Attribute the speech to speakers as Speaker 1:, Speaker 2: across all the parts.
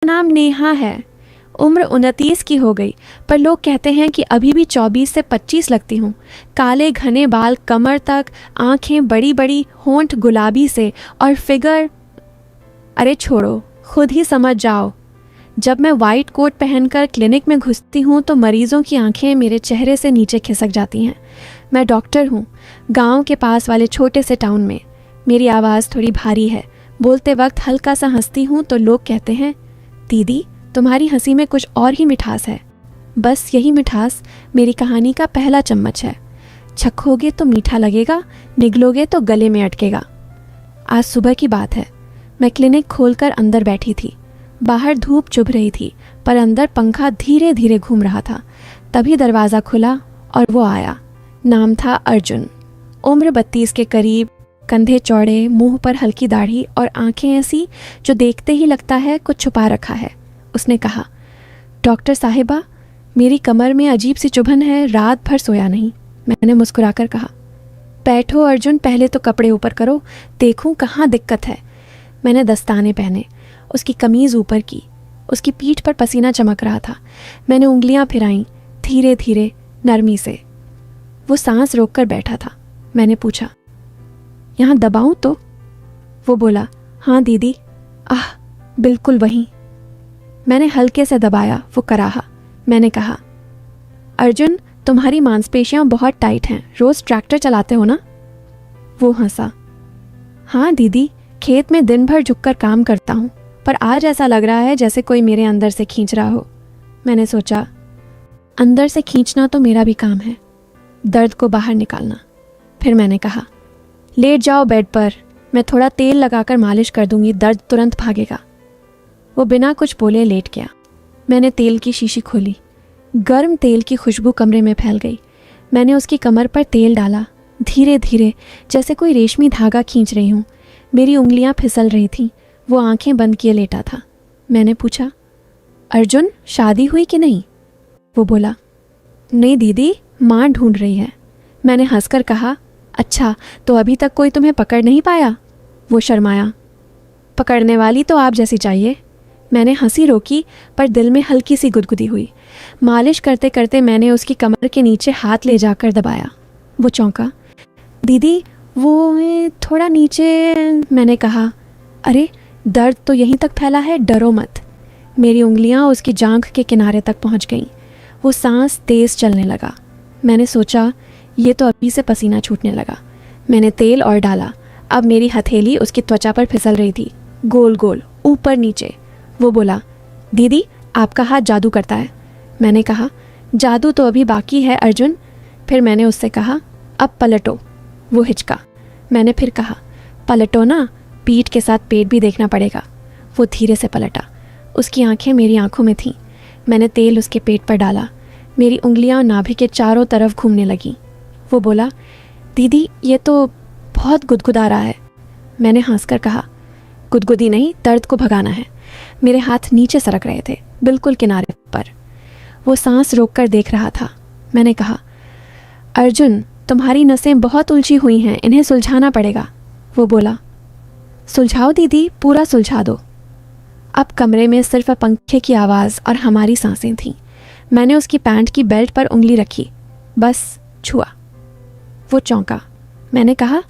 Speaker 1: नाम नेहा है। उम्र 29 की हो गई, पर लोग कहते हैं कि अभी भी 24 से 25 लगती हूँ। काले घने बाल कमर तक, आंखें बड़ी बड़ी, होंठ गुलाबी से, और फिगर, अरे छोड़ो, खुद ही समझ जाओ। जब मैं वाइट कोट पहनकर क्लिनिक में घुसती हूँ तो मरीजों की आंखें मेरे चेहरे से नीचे खिसक जाती हैं। मैं डॉक्टर हूँ, गांव के पास वाले छोटे से टाउन में। मेरी आवाज़ थोड़ी भारी है। बोलते वक्त हल्का सा हंसती हूँ तो लोग कहते हैं, दीदी तुम्हारी हंसी में कुछ और ही मिठास है। बस यही मिठास मेरी कहानी का पहला चम्मच है। चखोगे तो मीठा लगेगा, निगलोगे तो गले में अटकेगा। आज सुबह की बात है। मैं क्लिनिक खोलकर अंदर बैठी थी। बाहर धूप चुभ रही थी, पर अंदर पंखा धीरे धीरे घूम रहा था। तभी दरवाज़ा खुला और वो आया। नाम था अर्जुन। उम्र 32 के करीब, कंधे चौड़े, मुंह पर हल्की दाढ़ी और आंखें ऐसी जो देखते ही लगता है कुछ छुपा रखा है। उसने कहा, डॉक्टर साहिबा, मेरी कमर में अजीब सी चुभन है, रात भर सोया नहीं। मैंने मुस्कुराकर कहा, बैठो अर्जुन, पहले तो कपड़े ऊपर करो, देखूं कहाँ दिक्कत है। मैंने दस्ताने पहने, उसकी कमीज़ ऊपर की। उसकी पीठ पर पसीना चमक रहा था। मैंने उंगलियां फिराईं, धीरे धीरे, नरमी से। वो सांस रोककर बैठा था। मैंने पूछा, यहाँ दबाऊं तो? वो बोला, हाँ दीदी। आह, बिल्कुल वहीं। मैंने हल्के से दबाया। वो कराहा। मैंने कहा, अर्जुन, तुम्हारी मांसपेशियां बहुत टाइट हैं, रोज़ ट्रैक्टर चलाते हो ना? वो हंसा, हाँ दीदी, खेत में दिन भर झुककर काम करता हूँ, पर आज ऐसा लग रहा है जैसे कोई मेरे अंदर से खींच रहा हो। मैंने सोचा, अंदर से खींचना तो मेरा भी काम है, दर्द को बाहर निकालना। फिर मैंने कहा, लेट जाओ बेड पर, मैं थोड़ा तेल लगाकर मालिश कर दूंगी, दर्द तुरंत भागेगा। वो बिना कुछ बोले लेट गया। मैंने तेल की शीशी खोली। गर्म तेल की खुशबू कमरे में फैल गई। मैंने उसकी कमर पर तेल डाला, धीरे धीरे, जैसे कोई रेशमी धागा खींच रही हूँ। मेरी उंगलियां फिसल रही थीं। वो आंखें बंद किए लेटा था। मैंने पूछा, अर्जुन, शादी हुई कि नहीं? वो बोला, नहीं दीदी, माँ ढूंढ रही है। मैंने हंसकर कहा, अच्छा, तो अभी तक कोई तुम्हें पकड़ नहीं पाया? वो शर्माया। पकड़ने वाली तो आप जैसी चाहिए। मैंने हंसी रोकी, पर दिल में हल्की सी गुदगुदी हुई। मालिश करते करते मैंने उसकी कमर के नीचे हाथ ले जाकर दबाया। वो चौंका, दीदी वो थोड़ा नीचे। मैंने कहा, अरे दर्द तो यहीं तक फैला है, डरो मत। मेरी उंगलियां उसकी जांघ के किनारे तक पहुंच गईं। वो सांस तेज चलने लगा। मैंने सोचा, ये तो अभी से पसीना छूटने लगा। मैंने तेल और डाला। अब मेरी हथेली उसकी त्वचा पर फिसल रही थी, गोल गोल, ऊपर नीचे। वो बोला, दीदी आपका हाथ जादू करता है। मैंने कहा, जादू तो अभी बाकी है अर्जुन। फिर मैंने उससे कहा, अब पलटो। वो हिचका। मैंने फिर कहा, पलटो ना, पीठ के साथ पेट भी देखना पड़ेगा। वो धीरे से पलटा। उसकी आंखें मेरी आंखों में थीं। मैंने तेल उसके पेट पर डाला। मेरी उंगलियां नाभि के चारों तरफ घूमने लगीं। वो बोला, दीदी ये तो बहुत गुदगुदा रहा है। मैंने हंसकर कहा, गुदगुदी नहीं, दर्द को भगाना है। मेरे हाथ नीचे सरक रहे थे, बिल्कुल किनारे पर। वो सांस रोककर देख रहा था। मैंने कहा, अर्जुन, तुम्हारी नसें बहुत उलझी हुई हैं, इन्हें सुलझाना पड़ेगा। वो बोला, सुलझाओ दीदी, पूरा सुलझा दो। अब कमरे में सिर्फ पंखे की आवाज़ और हमारी सांसें थीं। मैंने उसकी पैंट की बेल्ट पर उंगली रखी, बस छुआ। वो चौंका। मैंने कहा,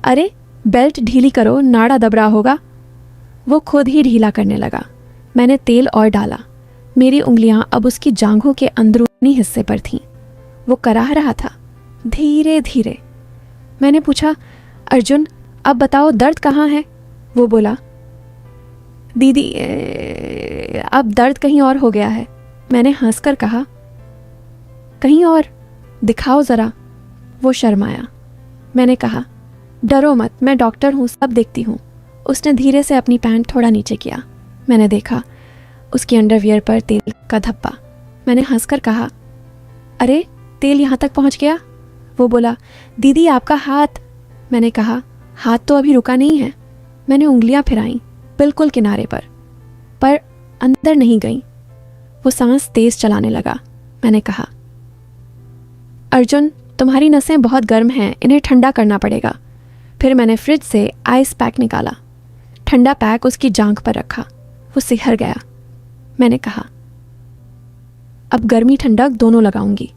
Speaker 1: अरे बेल्ट ढीली करो, नाड़ा दब रहा होगा। वो खुद ही ढीला करने लगा। मैंने तेल और डाला। मेरी उंगलियां अब उसकी जांघों के अंदरूनी हिस्से पर थीं। वो कराह रहा था, धीरे धीरे। मैंने पूछा, अर्जुन अब बताओ दर्द कहाँ है? वो बोला, दीदी अब दर्द कहीं और हो गया है। मैंने हंसकर कहा, कहीं और? दिखाओ ज़रा। वो शर्माया। मैंने कहा, डरो मत, मैं डॉक्टर हूँ, सब देखती हूँ। उसने धीरे से अपनी पैंट थोड़ा नीचे किया। मैंने देखा उसकी अंडरवियर पर तेल का धब्बा। मैंने हंसकर कहा, अरे तेल यहाँ तक पहुँच गया? वो बोला, दीदी आपका हाथ। मैंने कहा, हाथ तो अभी रुका नहीं है। मैंने उंगलियां फिराईं, बिल्कुल किनारे पर अंदर नहीं गईं। वो सांस तेज चलाने लगा। मैंने कहा, अर्जुन तुम्हारी नसें बहुत गर्म हैं, इन्हें ठंडा करना पड़ेगा। फिर मैंने फ्रिज से आइस पैक निकाला। ठंडा पैक उसकी जांघ पर रखा। वो सिहर गया। मैंने कहा। अब गर्मी ठंडक दोनों लगाऊंगी।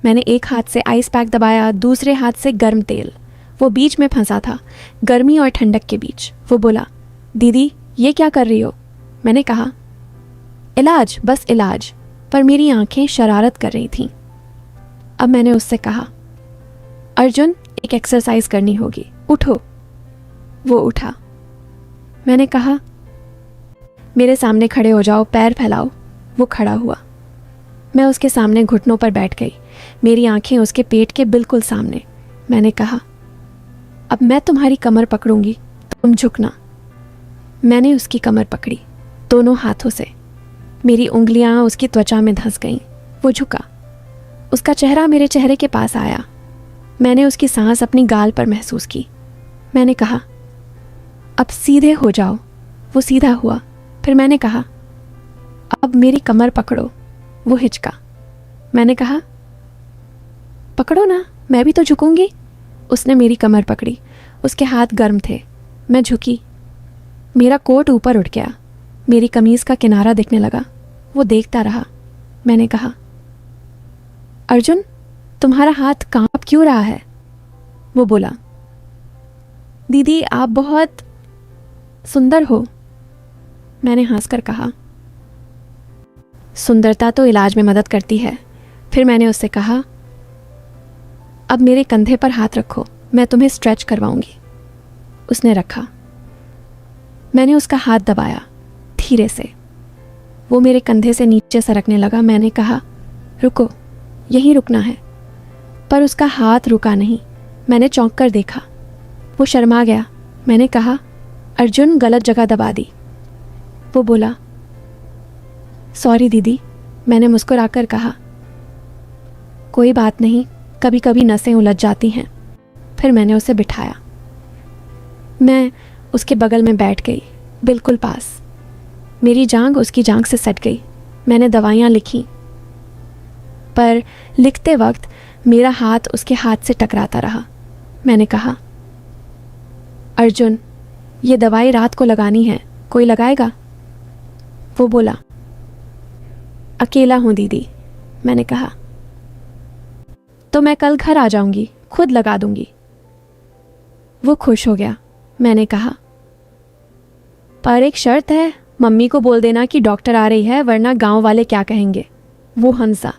Speaker 1: मैंने एक हाथ से आइस पैक दबाया, दूसरे हाथ से गर्म तेल। वो बीच में फंसा था, गर्मी और ठंडक के बीच। वो बोला, दीदी ये क्या कर रही हो? मैंने कहा, इलाज, बस इलाज। पर मेरी आंखें शरारत कर रही थीं। अब मैंने उससे कहा, अर्जुन एक एक्सरसाइज करनी होगी, उठो। वो उठा। मैंने कहा, मेरे सामने खड़े हो जाओ, पैर फैलाओ। वो खड़ा हुआ। मैं उसके सामने घुटनों पर बैठ गई, मेरी आंखें उसके पेट के बिल्कुल सामने। मैंने कहा, अब मैं तुम्हारी कमर पकड़ूंगी, तुम झुकना। मैंने उसकी कमर पकड़ी दोनों हाथों से। मेरी उंगलियां उसकी त्वचा में धंस गईं। वो झुका। उसका चेहरा मेरे चेहरे के पास आया। मैंने उसकी सांस अपनी गाल पर महसूस की। मैंने कहा, अब सीधे हो जाओ। वो सीधा हुआ। फिर मैंने कहा, अब मेरी कमर पकड़ो। वो हिचका। मैंने कहा, पकड़ो ना, मैं भी तो झुकूंगी। उसने मेरी कमर पकड़ी। उसके हाथ गर्म थे। मैं झुकी। मेरा कोट ऊपर उठ गया। मेरी कमीज़ का किनारा दिखने लगा। वो देखता रहा। मैंने कहा, अर्जुन तुम्हारा हाथ कांप क्यों रहा है? वो बोला, दीदी आप बहुत सुंदर हो। मैंने हंसकर कहा, सुंदरता तो इलाज में मदद करती है। फिर मैंने उससे कहा, अब मेरे कंधे पर हाथ रखो, मैं तुम्हें स्ट्रेच करवाऊंगी। उसने रखा। मैंने उसका हाथ दबाया धीरे से। वो मेरे कंधे से नीचे सरकने लगा। मैंने कहा, रुको, यहीं रुकना है। पर उसका हाथ रुका नहीं। मैंने चौंक कर देखा। वो शर्मा गया। मैंने कहा, अर्जुन गलत जगह दबा दी। वो बोला, सॉरी दीदी। मैंने मुस्कुराकर कहा, कोई बात नहीं, कभी कभी नसें उलझ जाती हैं। फिर मैंने उसे बिठाया। मैं उसके बगल में बैठ गई, बिल्कुल पास। मेरी जांघ उसकी जांघ से सट गई। मैंने दवाइयाँ लिखी, पर लिखते वक्त मेरा हाथ उसके हाथ से टकराता रहा। मैंने कहा, अर्जुन ये दवाई रात को लगानी है, कोई लगाएगा? वो बोला, अकेला हूँ दीदी। मैंने कहा, तो मैं कल घर आ जाऊंगी, खुद लगा दूंगी। वो खुश हो गया। मैंने कहा, पर एक शर्त है, मम्मी को बोल देना कि डॉक्टर आ रही है, वरना गांव वाले क्या कहेंगे। वो हंसा।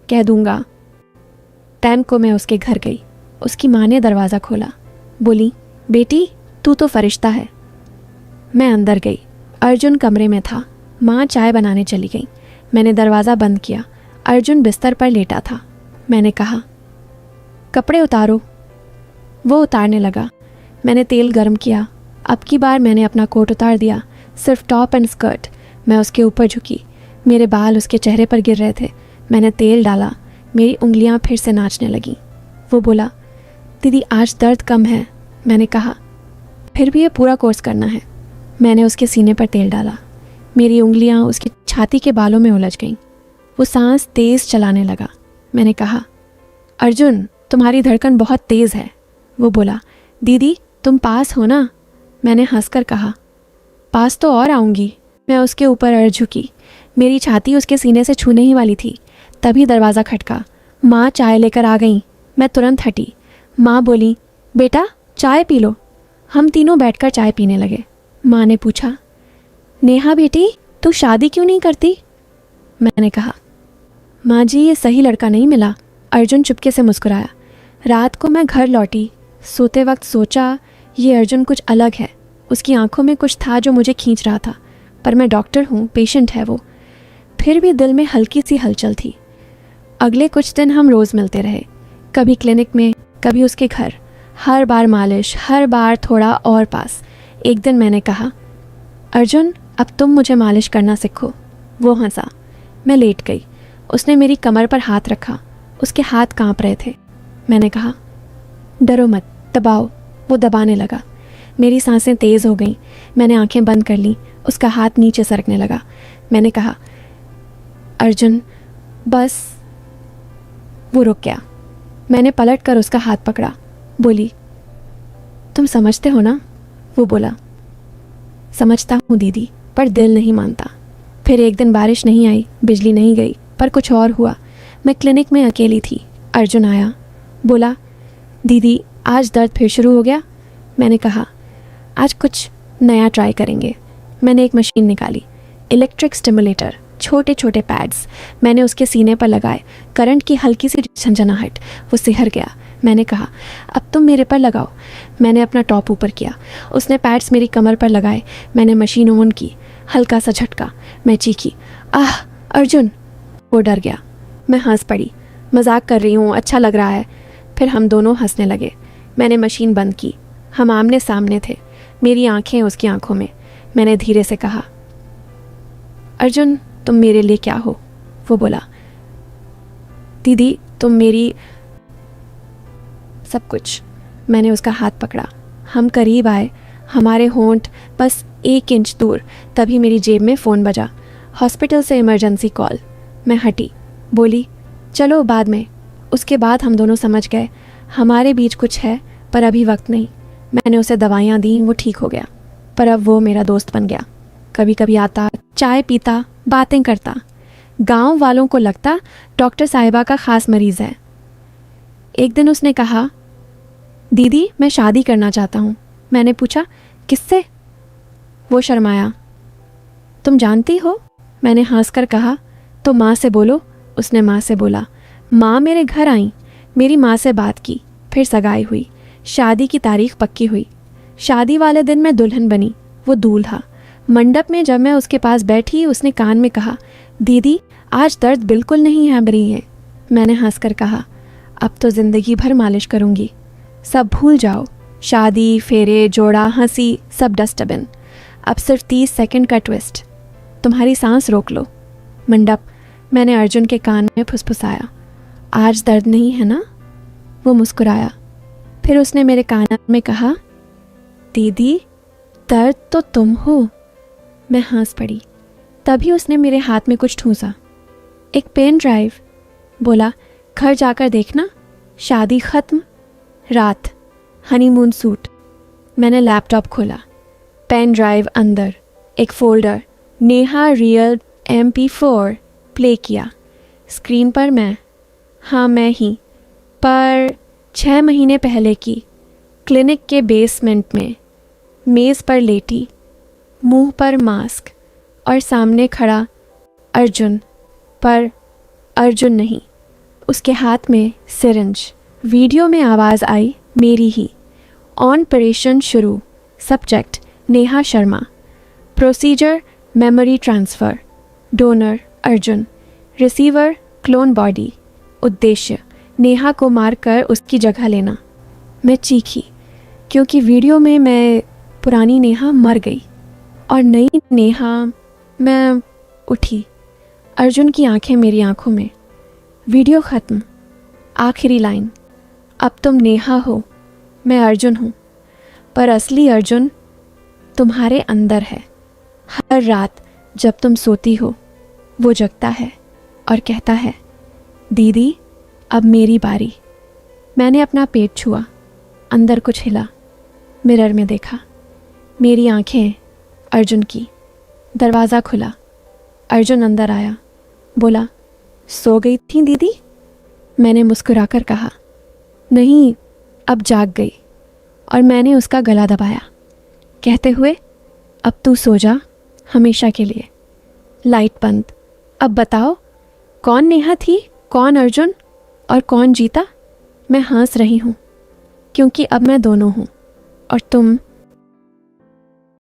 Speaker 1: कह दूंगा। टाइम को मैं उसके घर गई। उसकी माँ ने दरवाज़ा खोला। बोली, बेटी तू तो फरिश्ता है। मैं अंदर गई। अर्जुन कमरे में था। माँ चाय बनाने चली गई। मैंने दरवाज़ा बंद किया। अर्जुन बिस्तर पर लेटा था। मैंने कहा, कपड़े उतारो। वो उतारने लगा। मैंने तेल गर्म किया। अब की बार मैंने अपना कोट उतार दिया, सिर्फ टॉप एंड स्कर्ट। मैं उसके ऊपर झुकी। मेरे बाल उसके चेहरे पर गिर रहे थे। मैंने तेल डाला। मेरी उंगलियां फिर से नाचने लगीं। वो बोला, दीदी आज दर्द कम है। मैंने कहा, फिर भी ये पूरा कोर्स करना है। मैंने उसके सीने पर तेल डाला। मेरी उंगलियां उसकी छाती के बालों में उलझ गईं। वो सांस तेज़ चलाने लगा। मैंने कहा, अर्जुन तुम्हारी धड़कन बहुत तेज़ है। वो बोला, दीदी तुम पास हो ना? मैंने हंसकर कहा, पास तो और आऊँगी। मैं उसके ऊपर अड़ झुकी। मेरी छाती उसके सीने से छूने ही वाली थी। तभी दरवाज़ा खटका। माँ चाय लेकर आ गईं। मैं तुरंत हटी। माँ बोली, बेटा चाय पी लो। हम तीनों बैठकर चाय पीने लगे। माँ ने पूछा, नेहा बेटी तू शादी क्यों नहीं करती? मैंने कहा, माँ जी ये सही लड़का नहीं मिला। अर्जुन चुपके से मुस्कुराया। रात को मैं घर लौटी। सोते वक्त सोचा ये अर्जुन कुछ अलग है। उसकी आंखों में कुछ था जो मुझे खींच रहा था। पर मैं डॉक्टर हूँ, पेशेंट है वो। फिर भी दिल में हल्की सी हलचल थी। अगले कुछ दिन हम रोज़ मिलते रहे, कभी क्लिनिक में, कभी उसके घर। हर बार मालिश, हर बार थोड़ा और पास। एक दिन मैंने कहा, अर्जुन अब तुम मुझे मालिश करना सीखो। वो हंसा। मैं लेट गई। उसने मेरी कमर पर हाथ रखा। उसके हाथ कांप रहे थे। मैंने कहा, डरो मत, दबाओ। वो दबाने लगा। मेरी सांसें तेज़ हो गईं। मैंने आंखें बंद कर लीं। उसका हाथ नीचे सरकने लगा। मैंने कहा, अर्जुन बस। वो रुक गया। मैंने पलट कर उसका हाथ पकड़ा। बोली, तुम समझते हो ना? वो बोला, समझता हूँ दीदी, पर दिल नहीं मानता। फिर एक दिन बारिश नहीं आई, बिजली नहीं गई, पर कुछ और हुआ। मैं क्लिनिक में अकेली थी। अर्जुन आया, बोला, दीदी आज दर्द फिर शुरू हो गया। मैंने कहा, आज कुछ नया ट्राई करेंगे। मैंने एक मशीन निकाली, इलेक्ट्रिक स्टिमुलेटर, छोटे छोटे पैड्स। मैंने उसके सीने पर लगाए। करंट की हल्की सी झंझनाहट, वो सिहर गया। मैंने कहा, अब तुम मेरे पर लगाओ। मैंने अपना टॉप ऊपर किया, उसने पैड्स मेरी कमर पर लगाए। मैंने मशीन ऑन की, हल्का सा झटका, मैं चीखी, आह अर्जुन। वो डर गया। मैं हंस पड़ी, मजाक कर रही हूँ, अच्छा लग रहा है। फिर हम दोनों हंसने लगे। मैंने मशीन बंद की। हम आमने सामने थे, मेरी आंखें उसकी आंखों में। मैंने धीरे से कहा, अर्जुन तुम मेरे लिए क्या हो? वो बोला, दीदी तुम मेरी सब कुछ। मैंने उसका हाथ पकड़ा। हम करीब आए, हमारे होंठ बस 1 इंच दूर। तभी मेरी जेब में फ़ोन बजा, हॉस्पिटल से इमरजेंसी कॉल। मैं हटी, बोली, चलो बाद में। उसके बाद हम दोनों समझ गए हमारे बीच कुछ है, पर अभी वक्त नहीं। मैंने उसे दवाइयाँ दी, वो ठीक हो गया। पर अब वो मेरा दोस्त बन गया। कभी कभी आता, चाय पीता, बातें करता। गांव वालों को लगता डॉक्टर साहिबा का ख़ास मरीज़ है। एक दिन उसने कहा, दीदी मैं शादी करना चाहता हूँ। मैंने पूछा, किससे? वो शर्माया। तुम जानती हो? मैंने हंसकर कहा, तो माँ से बोलो। उसने माँ से बोला। माँ मेरे घर आई, मेरी माँ से बात की, फिर सगाई हुई, शादी की तारीख पक्की हुई। शादी वाले दिन मैं दुल्हन बनी, वो दूल्हा। मंडप में जब मैं उसके पास बैठी, उसने कान में कहा, दीदी आज दर्द बिल्कुल नहीं है रही है। मैंने हंसकर कहा, अब तो ज़िंदगी भर मालिश करूँगी। सब भूल जाओ, शादी, फेरे, जोड़ा, हंसी, सब डस्टबिन। अब सिर्फ 30 सेकंड का ट्विस्ट। तुम्हारी सांस रोक लो। मंडप। मैंने अर्जुन के कान में फुसफुसाया, आज दर्द नहीं है ना? वो मुस्कुराया। फिर उसने मेरे कान में कहा, दीदी दर्द तो तुम हो। मैं हंस पड़ी। तभी उसने मेरे हाथ में कुछ ठूंसा, एक पेन ड्राइव। बोला, घर जाकर देखना, शादी ख़त्म, रात, हनीमून सूट। मैंने लैपटॉप खोला, पेन ड्राइव अंदर, एक folder, Neha real MP4 play किया। स्क्रीन पर मैं, हाँ मैं ही, पर 6 महीने पहले की, क्लिनिक के बेसमेंट में, मेज़ पर लेटी, मुंह पर मास्क, और सामने खड़ा अर्जुन, पर अर्जुन नहीं, उसके हाथ में सिरिंज। वीडियो में आवाज़ आई मेरी ही। ऑपरेशन शुरू। Subject Neha Sharma. Procedure memory transfer. Donor Arjun. Receiver clone body. उद्देश्य नेहा को मारकर उसकी जगह लेना। मैं चीखी, क्योंकि वीडियो में मैं पुरानी नेहा मर गई और नई नेहा। मैं उठी, अर्जुन की आंखें मेरी आंखों में। वीडियो ख़त्म। आखिरी लाइन, अब तुम नेहा हो, मैं अर्जुन हूँ, पर असली अर्जुन तुम्हारे अंदर है। हर रात जब तुम सोती हो, वो जगता है और कहता है, दीदी अब मेरी बारी। मैंने अपना पेट छुआ, अंदर कुछ हिला। मिरर में देखा, मेरी आंखें अर्जुन की। दरवाज़ा खुला, अर्जुन अंदर आया। बोला, सो गई थी दीदी? मैंने मुस्कुराकर कहा, नहीं, अब जाग गई। और मैंने उसका गला दबाया, कहते हुए, अब तू सो जा हमेशा के लिए। लाइट बंद। अब बताओ, कौन नेहा थी, कौन अर्जुन, और कौन जीता? मैं हंस रही हूँ, क्योंकि अब मैं दोनों हूँ, और तुम